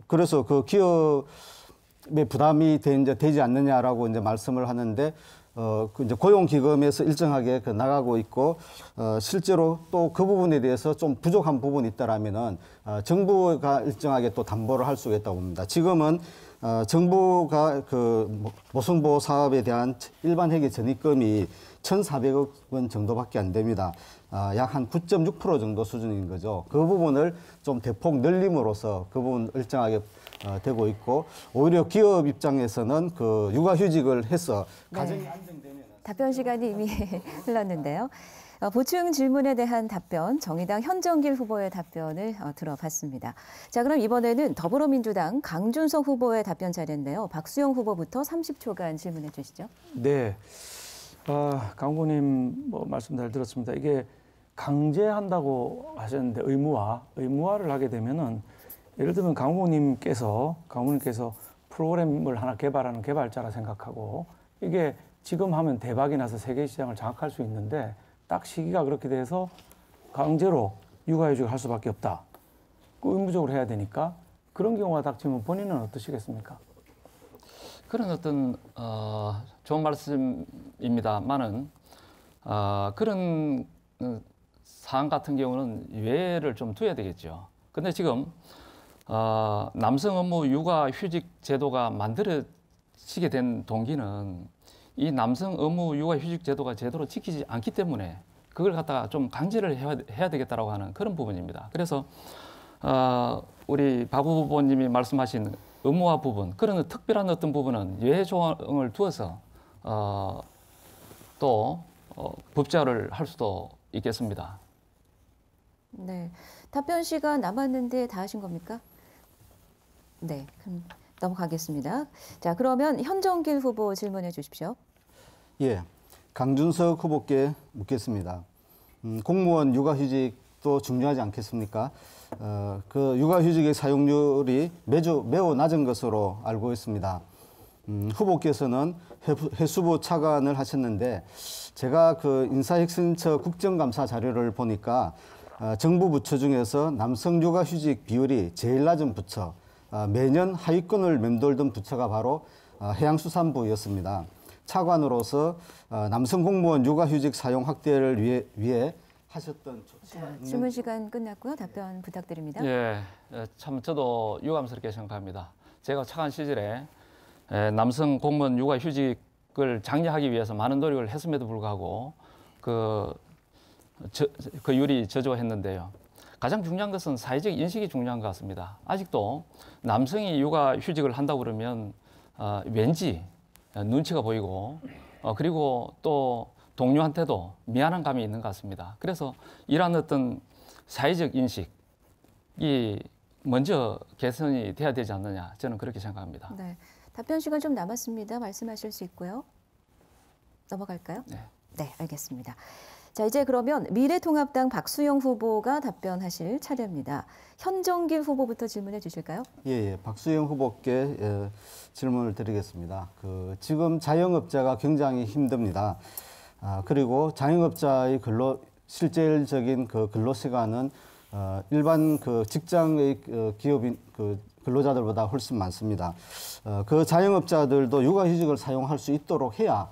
그래서 그 기업의 부담이 되지 않느냐라고 이제 말씀을 하는데, 그 이제 고용기금에서 일정하게 나가고 있고, 실제로 또 그 부분에 대해서 좀 부족한 부분이 있다라면은, 정부가 일정하게 또 담보를 할 수가 있다고 봅니다. 지금은, 정부가 모성보호 사업에 대한 일반 회계 전입금이 1,400억 원 정도밖에 안 됩니다. 약 한 9.6% 정도 수준인 거죠. 그 부분을 좀 대폭 늘림으로써 그 부분 일정하게 되고 있고, 오히려 기업 입장에서는 그 육아휴직을 해서 가정이 안정되면 답변 시간이 이미 흘렀는데요. 보충 질문에 대한 답변, 정의당 현정길 후보의 답변을 들어봤습니다. 자, 그럼 이번에는 더불어민주당 강준석 후보의 답변 차례인데요. 박수영 후보부터 30초간 질문해 주시죠. 네. 강 후보님 말씀 잘 들었습니다. 이게 강제한다고 하셨는데 의무화를 하게 되면은 예를 들면 강 후보님께서 프로그램을 하나 개발하는 개발자라 생각하고 이게 지금 하면 대박이 나서 세계 시장을 장악할 수 있는데 딱 시기가 그렇게 돼서 강제로 육아휴직을 할 수밖에 없다. 의무적으로 해야 되니까 그런 경우가 닥치면 본인은 어떠시겠습니까? 그런 어떤 좋은 말씀입니다만은 그런 사안 같은 경우는 예외를 좀 두어야 되겠죠. 근데 지금 남성 업무 육아휴직 제도가 만들어지게 된 동기는 이 남성 업무 육아휴직 제도가 제대로 지키지 않기 때문에 그걸 갖다가 좀 강제를 해야 되겠다라고 하는 그런 부분입니다. 그래서 우리 박 후보님이 말씀하신 의무화 부분, 그런 특별한 어떤 부분은 예외 조항을 두어서 또 법제화를 할 수도 있겠습니다. 네, 답변 시간 남았는데 다 하신 겁니까? 네, 그럼 넘어가겠습니다. 자, 그러면 현정길 후보 질문해 주십시오. 예, 강준석 후보께 묻겠습니다. 공무원 육아휴직도 중요하지 않겠습니까? 그 육아휴직의 사용률이 매우 낮은 것으로 알고 있습니다. 후보께서는 해수부 차관을 하셨는데 제가 그 인사혁신처 국정감사 자료를 보니까 정부 부처 중에서 남성 육아휴직 비율이 제일 낮은 부처, 매년 하위권을 맴돌던 부처가 바로 해양수산부였습니다. 차관으로서 남성 공무원 육아휴직 사용 확대를 위해 하셨던 질문 시간 끝났고요. 답변 부탁드립니다. 예, 참 저도 유감스럽게 생각합니다. 제가 차관 시절에 남성 공무원 육아휴직을 장려하기 위해서 많은 노력을 했음에도 불구하고 그 율이 저조했는데요. 가장 중요한 것은 사회적 인식이 중요한 것 같습니다. 아직도 남성이 육아휴직을 한다고 그러면 왠지 눈치가 보이고 그리고 또 동료한테도 미안한 감이 있는 것 같습니다. 그래서 이러한 어떤 사회적 인식이 먼저 개선이 돼야 되지 않느냐, 저는 그렇게 생각합니다. 네, 답변 시간 좀 남았습니다. 말씀하실 수 있고요. 넘어갈까요? 네. 네, 알겠습니다. 자, 이제 그러면 미래통합당 박수영 후보가 답변하실 차례입니다. 현정길 후보부터 질문해 주실까요? 예, 박수영 후보께 질문을 드리겠습니다. 지금 자영업자가 굉장히 힘듭니다. 그리고 자영업자의 실질적인 근로 시간은 일반 직장의 기업인 근로자들보다 훨씬 많습니다. 그 자영업자들도 육아휴직을 사용할 수 있도록 해야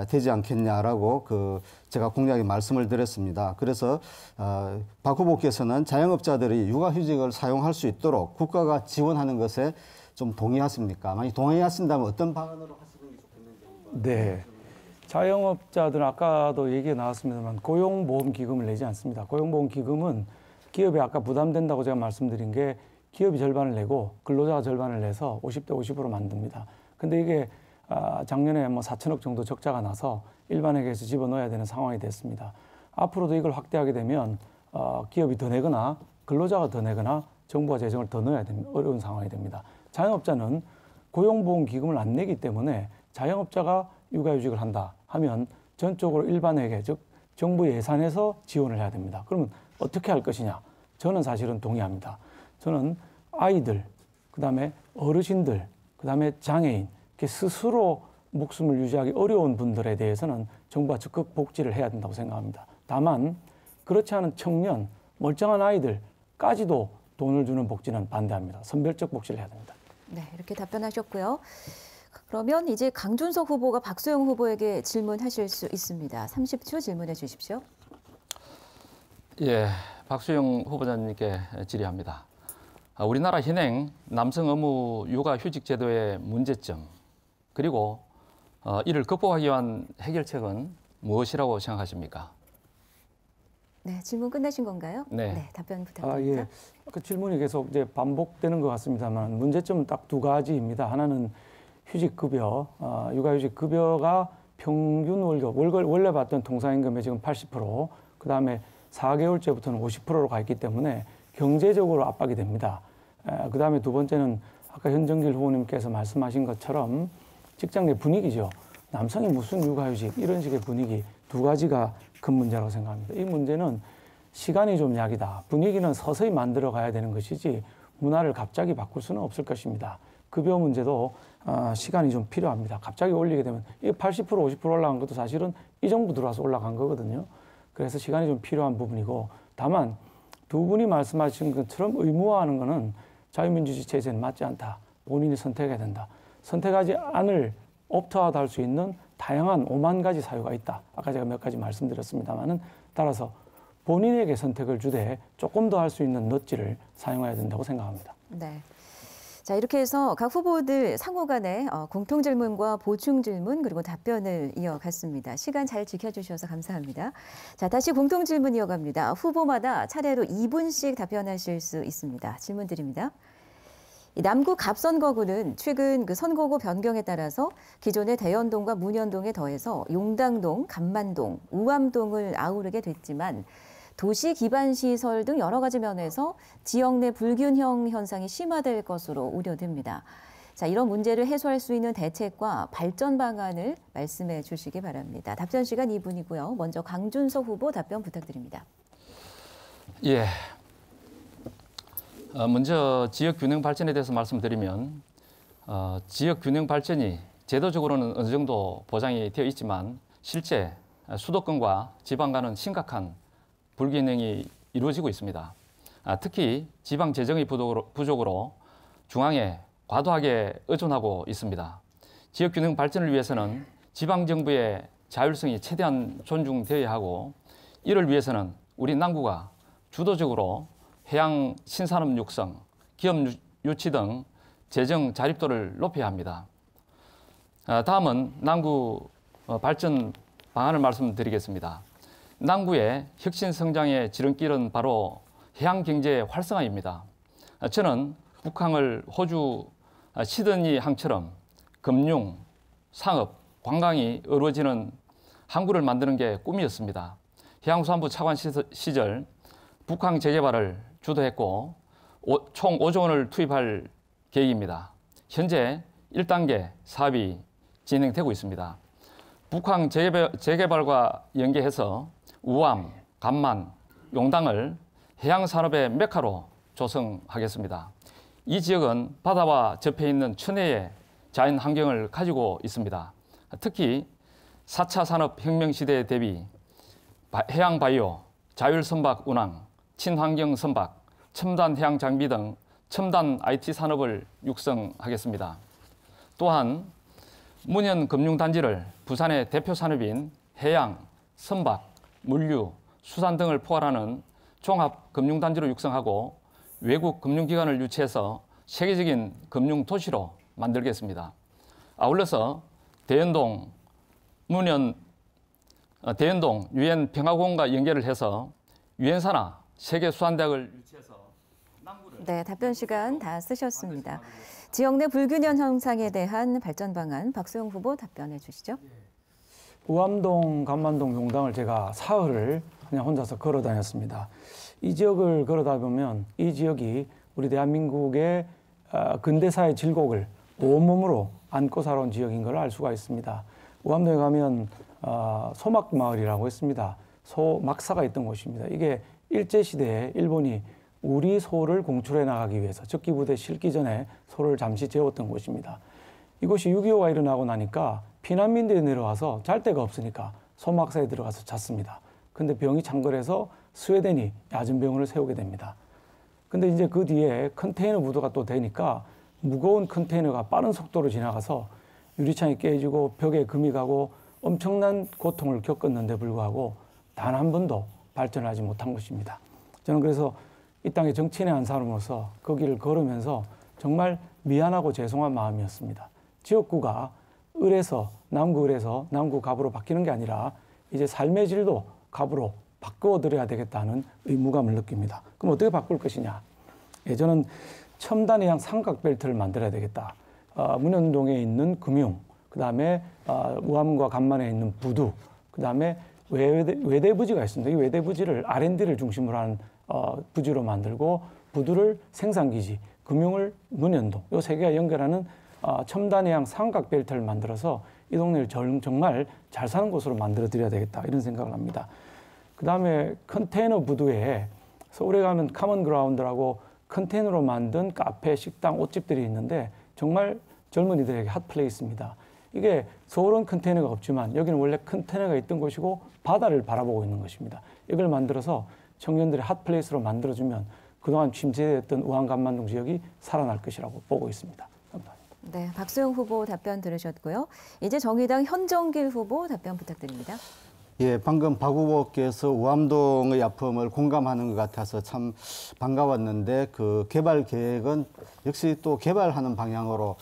되지 않겠냐라고 제가 공약에 말씀을 드렸습니다. 그래서 박 후보께서는 자영업자들이 육아휴직을 사용할 수 있도록 국가가 지원하는 것에 좀 동의하십니까? 만약 동의하신다면 어떤 방안으로 하시는 게 좋겠는지. 네. 자영업자들은 아까도 얘기가 나왔습니다만 고용보험기금을 내지 않습니다. 고용보험기금은 기업에 아까 부담된다고 제가 말씀드린 게 기업이 절반을 내고 근로자가 절반을 내서 50대 50으로 만듭니다. 근데 이게 작년에 4천억 정도 적자가 나서 일반회계에서 집어넣어야 되는 상황이 됐습니다. 앞으로도 이걸 확대하게 되면 기업이 더 내거나 근로자가 더 내거나 정부가 재정을 더 넣어야 되는 어려운 상황이 됩니다. 자영업자는 고용보험기금을 안 내기 때문에 자영업자가 육아휴직을 한다 하면 전적으로 일반회계, 즉 정부 예산에서 지원을 해야 됩니다. 그러면 어떻게 할 것이냐? 저는 사실은 동의합니다. 저는 아이들, 그다음에 어르신들, 그다음에 장애인, 스스로 목숨을 유지하기 어려운 분들에 대해서는 정부가 적극 복지를 해야 된다고 생각합니다. 다만 그렇지 않은 청년, 멀쩡한 아이들까지도 돈을 주는 복지는 반대합니다. 선별적 복지를 해야 됩니다. 네, 이렇게 답변하셨고요. 그러면 이제 강준석 후보가 박수영 후보에게 질문하실 수 있습니다. 30초 질문해 주십시오. 예, 박수영 후보자님께 질의합니다. 우리나라 현행 남성 의무 육아휴직 제도의 문제점, 그리고 이를 극복하기 위한 해결책은 무엇이라고 생각하십니까? 네, 질문 끝나신 건가요? 네. 답변 부탁드립니다. 예. 그 질문이 계속 이제 반복되는 것 같습니다만 문제점은 딱 두 가지입니다. 하나는 휴직급여, 육아휴직급여가 평균 월급, 원래 받던 통상임금의 지금 80%, 그 다음에 4개월째부터는 50%로 가 있기 때문에 경제적으로 압박이 됩니다. 그 다음에 두 번째는 아까 현정길 후보님께서 말씀하신 것처럼 직장 내 분위기죠. 남성이 무슨 육아휴직 이런 식의 분위기 두 가지가 큰 문제라고 생각합니다. 이 문제는 시간이 좀 약이다. 분위기는 서서히 만들어 가야 되는 것이지 문화를 갑자기 바꿀 수는 없을 것입니다. 급여 문제도 시간이 좀 필요합니다. 갑자기 올리게 되면 이게 80% 50% 올라간 것도 사실은 이 정부 들어와서 올라간 거거든요. 그래서 시간이 좀 필요한 부분이고 다만 두 분이 말씀하신 것처럼 의무화하는 것은 자유민주주의 체제는 맞지 않다. 본인이 선택해야 된다. 선택하지 않을 옵트아웃 할 수 있는 다양한 5만 가지 사유가 있다. 아까 제가 몇 가지 말씀드렸습니다만은 따라서 본인에게 선택을 주되 조금 더 할 수 있는 넛지를 사용해야 된다고 생각합니다. 네. 자, 이렇게 해서 각 후보들 상호 간에 공통 질문과 보충 질문 그리고 답변을 이어갔습니다. 시간 잘 지켜주셔서 감사합니다. 자, 다시 공통 질문 이어갑니다. 후보마다 차례로 2분씩 답변하실 수 있습니다. 질문 드립니다. 남구 갑선거구는 최근 선거구 변경에 따라서 기존의 대연동과 문현동에 더해서 용당동, 감만동, 우암동을 아우르게 됐지만 도시 기반 시설 등 여러 가지 면에서 지역 내 불균형 현상이 심화될 것으로 우려됩니다. 자, 이런 문제를 해소할 수 있는 대책과 발전 방안을 말씀해 주시기 바랍니다. 답변 시간 2분이고요. 먼저 강준석 후보 답변 부탁드립니다. 예. 먼저 지역 균형 발전에 대해서 말씀드리면 지역 균형 발전이 제도적으로는 어느 정도 보장이 되어 있지만 실제 수도권과 지방과는 심각한 불균형이 이루어지고 있습니다. 특히 지방 재정의 부족으로 중앙에 과도하게 의존하고 있습니다. 지역 균형 발전을 위해서는 지방 정부의 자율성이 최대한 존중되어야 하고 이를 위해서는 우리 남구가 주도적으로 해양 신산업 육성, 기업 유치 등 재정 자립도를 높여야 합니다. 다음은 남구 발전 방안을 말씀드리겠습니다. 남구의 혁신 성장의 지름길은 바로 해양 경제 활성화입니다. 저는 북항을 호주 시드니 항처럼 금융, 상업, 관광이 어우러지는 항구를 만드는 게 꿈이었습니다. 해양수산부 차관 시절 북항 재개발을 주도했고 총 5조 원을 투입할 계획입니다. 현재 1단계 사업이 진행되고 있습니다. 북항 재개발과 연계해서 우암, 간만, 용당을 해양산업의 메카로 조성하겠습니다. 이 지역은 바다와 접해 있는 천혜의 자연 환경을 가지고 있습니다. 특히 4차 산업혁명 시대에 대비 해양 바이오, 자율 선박 운항, 친환경 선박, 첨단 해양 장비 등 첨단 IT 산업을 육성하겠습니다. 또한 문현 금융단지를 부산의 대표 산업인 해양, 선박, 물류, 수산 등을 포괄하는 종합 금융단지로 육성하고 외국 금융기관을 유치해서 세계적인 금융도시로 만들겠습니다. 아울러서 대연동 유엔 평화공원과 연계를 해서 유엔사나 세계수산대학을 유치해서 네, 답변 시간 다 쓰셨습니다. 지역 내 불균형 현상에 대한 발전 방안 박수영 후보 답변해 주시죠. 우암동, 간만동, 용당을 제가 사흘을 그냥 혼자서 걸어 다녔습니다. 이 지역을 걸어다 보면 이 지역이 우리 대한민국의 근대사의 질곡을 온몸으로 안고 살아온 지역인 걸 알 수가 있습니다. 우암동에 가면 소막마을이라고 했습니다. 소 막사가 있던 곳입니다. 이게 일제시대에 일본이 우리 소를 공출해 나가기 위해서 적기부대 실기 전에 소를 잠시 재웠던 곳입니다. 이곳이 6.25가 일어나고 나니까 피난민들이 내려와서 잘 데가 없으니까 소막사에 들어가서 잤습니다. 근데 병이 창궐해서 스웨덴이 야전병원을 세우게 됩니다. 근데 이제 그 뒤에 컨테이너 부도가 또 되니까 무거운 컨테이너가 빠른 속도로 지나가서 유리창이 깨지고 벽에 금이 가고 엄청난 고통을 겪었는데 불구하고 단 한 번도 발전하지 못한 것입니다. 저는 그래서 이 땅의 정치인의 한 사람으로서 그 길을 걸으면서 정말 미안하고 죄송한 마음이었습니다. 지역구가 을에서 남구 을에서 남구 갑으로 바뀌는 게 아니라 이제 삶의 질도 갑으로 바꿔드려야 되겠다는 의무감을 느낍니다. 그럼 어떻게 바꿀 것이냐? 저는 첨단 해양 삼각벨트를 만들어야 되겠다. 문현동에 있는 금융, 그 다음에 우암과 간만에 있는 부두, 그 다음에 외대부지가 있습니다. 이 외대부지를 R&D를 중심으로 하는 부지로 만들고 부두를 생산기지, 금융을 문현동, 이 세 개가 연결하는 첨단 해양 삼각벨트를 만들어서 이 동네를 정말 잘 사는 곳으로 만들어 드려야 되겠다 이런 생각을 합니다. 그 다음에 컨테이너 부두에 서울에 가면 카먼 그라운드라고 컨테이너로 만든 카페, 식당, 옷집들이 있는데 정말 젊은이들에게 핫플레이스입니다. 이게 서울은 컨테이너가 없지만 여기는 원래 컨테이너가 있던 곳이고 바다를 바라보고 있는 것입니다. 이걸 만들어서 청년들의 핫플레이스로 만들어주면 그동안 침체됐던 우암간만동 지역이 살아날 것이라고 보고 있습니다. 감사합니다. 네, 박수영 후보 답변 들으셨고요. 이제 정의당 현정길 후보 답변 부탁드립니다. 예, 방금 박 후보께서 우암동의 아픔을 공감하는 것 같아서 참 반가웠는데 그 개발 계획은 역시 또 개발하는 방향으로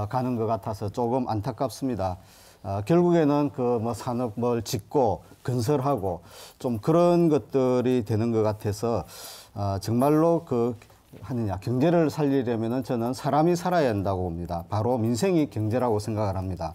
가는 것 같아서 조금 안타깝습니다. 결국에는 그 뭐 산업 뭘 짓고 건설하고 좀 그런 것들이 되는 것 같아서 정말로 그 하느냐 경제를 살리려면은 저는 사람이 살아야 한다고 봅니다. 바로 민생이 경제라고 생각을 합니다.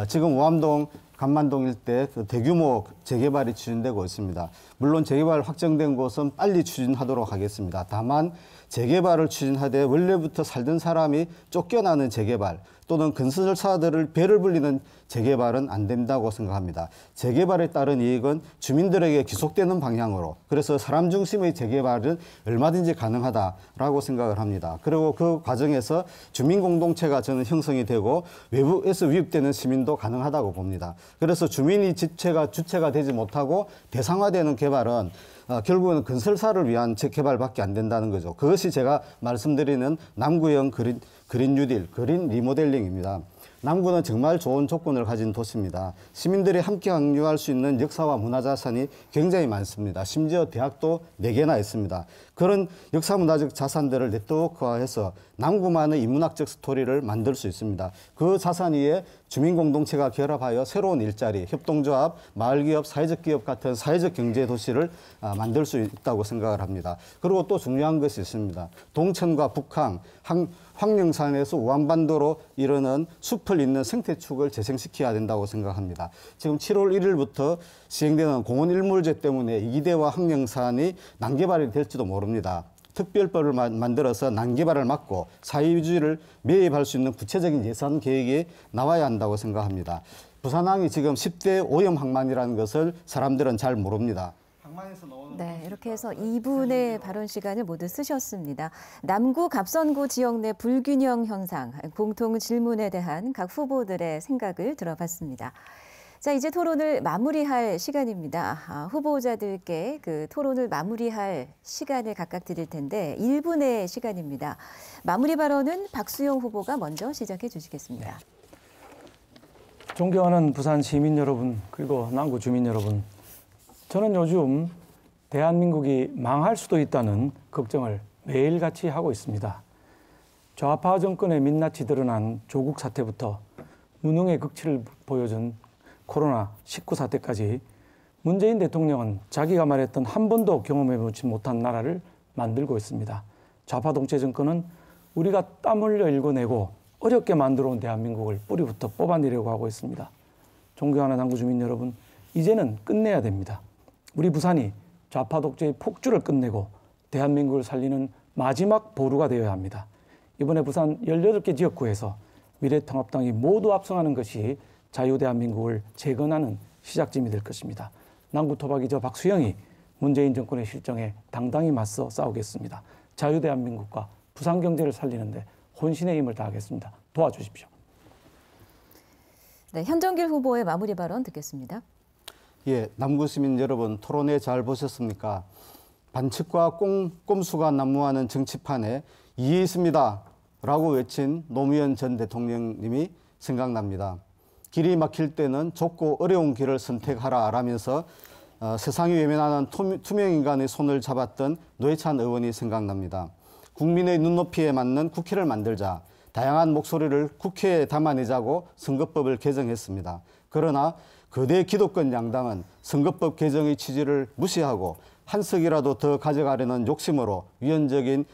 지금 우암동 간만동 일대 그 대규모 재개발이 추진되고 있습니다. 물론 재개발 확정된 곳은 빨리 추진하도록 하겠습니다. 다만 재개발을 추진하되 원래부터 살던 사람이 쫓겨나는 재개발 또는 건설사들을 배를 불리는 재개발은 안 된다고 생각합니다. 재개발에 따른 이익은 주민들에게 귀속되는 방향으로, 그래서 사람 중심의 재개발은 얼마든지 가능하다라고 생각을 합니다. 그리고 그 과정에서 주민 공동체가 저는 형성이 되고 외부에서 유입되는 시민도 가능하다고 봅니다. 그래서 주민이 주체가 되지 못하고 대상화되는 개발은 결국은 건설사를 위한 재개발밖에 안 된다는 거죠. 그것이 제가 말씀드리는 남구형 그린 뉴딜, 그린 리모델링입니다. 남구는 정말 좋은 조건을 가진 도시입니다. 시민들이 함께 강유할 수 있는 역사와 문화자산이 굉장히 많습니다. 심지어 대학도 4개나 있습니다. 그런 역사문화적 자산들을 네트워크화해서 남구만의 인문학적 스토리를 만들 수 있습니다. 그 자산 위에 주민공동체가 결합하여 새로운 일자리, 협동조합, 마을기업, 사회적 기업 같은 사회적 경제 도시를 만들 수 있다고 생각을 합니다. 그리고 또 중요한 것이 있습니다. 동천과 북항, 황령산에서 우한반도로 이르는 숲을 잇는 생태축을 재생시켜야 된다고 생각합니다. 지금 7월 1일부터 시행되는 공원일몰제 때문에 이기대와 황령산이 난개발이 될지도 모릅니다. 특별법을 만들어서 난개발을 막고 사회유지를 매입할 수 있는 구체적인 예산 계획이 나와야 한다고 생각합니다. 부산항이 지금 10대 오염 항만이라는 것을 사람들은 잘 모릅니다. 네, 이렇게 해서 2분의 발언 시간을 모두 쓰셨습니다. 남구 갑선구 지역 내 불균형 현상, 공통 질문에 대한 각 후보들의 생각을 들어봤습니다. 자, 이제 토론을 마무리할 시간입니다. 후보자들께 그 토론을 마무리할 시간을 각각 드릴 텐데 1분의 시간입니다. 마무리 발언은 박수영 후보가 먼저 시작해 주시겠습니다. 존경하는 부산 시민 여러분, 그리고 남구 주민 여러분, 저는 요즘 대한민국이 망할 수도 있다는 걱정을 매일같이 하고 있습니다. 좌파 정권의 민낯이 드러난 조국 사태부터 무능의 극치를 보여준 코로나19 사태까지 문재인 대통령은 자기가 말했던 한 번도 경험해보지 못한 나라를 만들고 있습니다. 좌파 독재 정권은 우리가 땀 흘려 일궈내고 어렵게 만들어온 대한민국을 뿌리부터 뽑아내려고 하고 있습니다. 존경하는 남구 주민 여러분, 이제는 끝내야 됩니다. 우리 부산이 좌파 독재의 폭주를 끝내고 대한민국을 살리는 마지막 보루가 되어야 합니다. 이번에 부산 18개 지역구에서 미래통합당이 모두 압승하는 것이 자유대한민국을 재건하는 시작점이 될 것입니다. 남구토박이저 박수영이 문재인 정권의 실정에 당당히 맞서 싸우겠습니다. 자유대한민국과 부산 경제를 살리는데 혼신의 힘을 다하겠습니다. 도와주십시오. 네, 현정길 후보의 마무리 발언 듣겠습니다. 예, 남구 시민 여러분, 토론회 잘 보셨습니까? 반칙과 꼼수가 난무하는 정치판에 이해 있습니다 라고 외친 노무현 전 대통령님이 생각납니다. 길이 막힐 때는 좁고 어려운 길을 선택하라 라면서 세상이 외면하는 투명인간의 손을 잡았던 노회찬 의원이 생각납니다. 국민의 눈높이에 맞는 국회를 만들자, 다양한 목소리를 국회에 담아내자고 선거법을 개정했습니다. 그러나 거대 기득권 양당은 선거법 개정의 취지를 무시하고 한 석이라도 더 가져가려는 욕심으로 위헌적인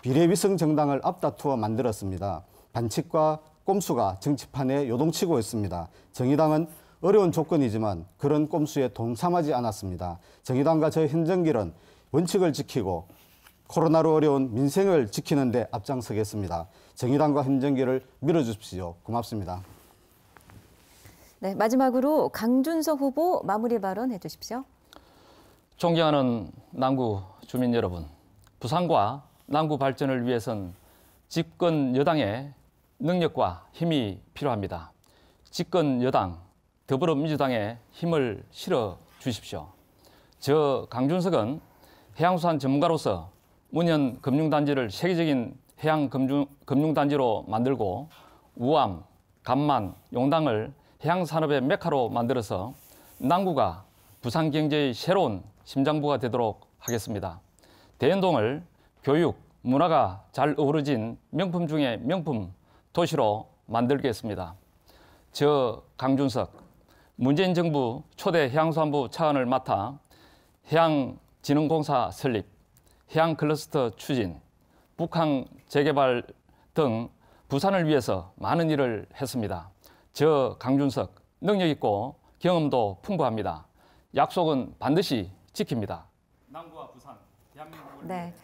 비례위성 정당을 앞다투어 만들었습니다. 반칙과 꼼수가 정치판에 요동치고 있습니다. 정의당은 어려운 조건이지만 그런 꼼수에 동참하지 않았습니다. 정의당과 저 현정길은 원칙을 지키고 코로나로 어려운 민생을 지키는 데 앞장서겠습니다. 정의당과 현정길을 밀어주십시오. 고맙습니다. 네, 마지막으로 강준석 후보 마무리 발언 해주십시오. 존경하는 남구 주민 여러분, 부산과 남구 발전을 위해선 집권 여당의 능력과 힘이 필요합니다. 집권 여당 더불어민주당에 힘을 실어 주십시오. 저 강준석은 해양수산 전문가로서 문현 금융단지를 세계적인 해양금융단지로 만들고 우암, 감만, 용당을 해양산업의 메카로 만들어서 남구가 부산 경제의 새로운 심장부가 되도록 하겠습니다. 대연동을 교육, 문화가 잘 어우러진 명품 중의 명품 도시로 만들겠습니다. 저 강준석, 문재인 정부 초대 해양수산부 차관을 맡아 해양진흥공사 설립, 해양클러스터 추진, 북항 재개발 등 부산을 위해서 많은 일을 했습니다. 저 강준석, 능력 있고 경험도 풍부합니다. 약속은 반드시 지킵니다. 남구와 부산, 대한민국을 네.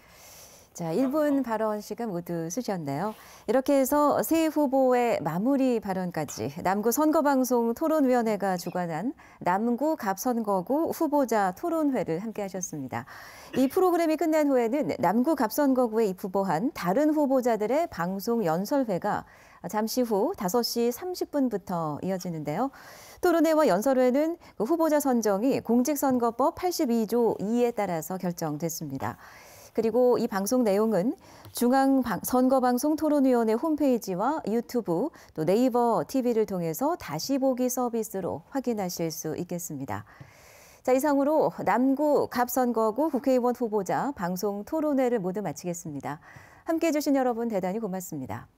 자, 1분 발언 시간 모두 쓰셨네요. 이렇게 해서 새 후보의 마무리 발언까지 남구 선거방송 토론위원회가 주관한 남구 갑선거구 후보자 토론회를 함께 하셨습니다. 이 프로그램이 끝난 후에는 남구 갑선거구에 입후보한 다른 후보자들의 방송 연설회가 잠시 후 5시 30분부터 이어지는데요. 토론회와 연설회는 그 후보자 선정이 공직선거법 82조 2에 따라서 결정됐습니다. 그리고 이 방송 내용은 중앙선거방송토론위원회 홈페이지와 유튜브 또 네이버 TV를 통해서 다시 보기 서비스로 확인하실 수 있겠습니다. 자, 이상으로 남구 갑선거구 국회의원 후보자 방송 토론회를 모두 마치겠습니다. 함께해 주신 여러분 대단히 고맙습니다.